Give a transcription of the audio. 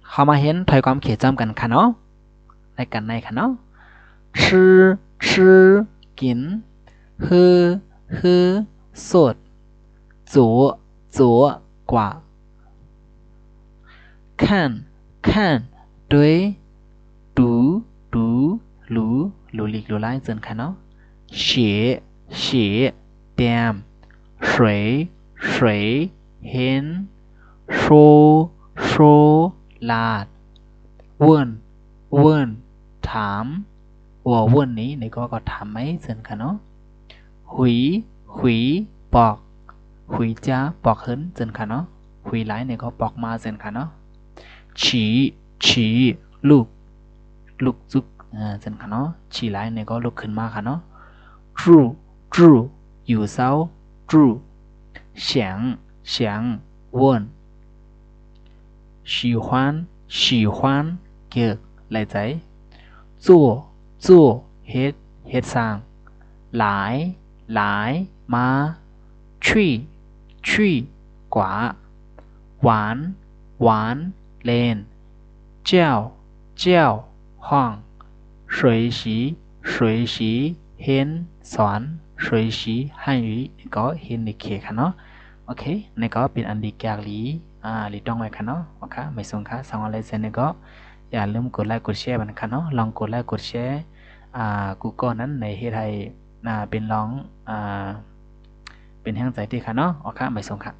เข้ามาเห็นถอยความเขียนจำกันค่ะเนาะในกันในค่ะเนาะชื่อกินฮือสดจัวกว่า看ด้วยดูรู้ลิกรู้ไล่เจนค่ะเนาะ写เตรียม水เห็น说ลาด问ถาม问นี้ในก็ถามไหมเจนค่ะเนาะหุยปอกหุยจ้าปอกเหินเจนค่ะเนาะหุยไล่ในก็ปอกมาเจนค่ะเนาะฉีลูกจุกเจนค่ะเนาะฉีไล่ในก็ลุกขึ้นมาค่ะเนาะจู่อยู่เศร้าจู่想问喜欢เกี่ยวไหลใจ做เฮ็ดสร้างหลายมาช่วยกว่าหวานเลนเจ้าห้อง水洗เห็นสอน水洗汉语ก็เห็นในเขตค่ะเนาะโอเคในก็เป็นอันดีแกกหลีต้องไว้ค่ะเนาะโอเคไม่ส่งค่ะสองอะไรเสร็จในก็อย่าลืมกดไลค์กดแชร์มันค่ะเนาะลองกดไลค์กดแชร์Google นั้นในเฮ็ดให้เป็นร้องเป็นแห่งใจที่ค่ะเนาะโอเคไม่ส่งค่ะ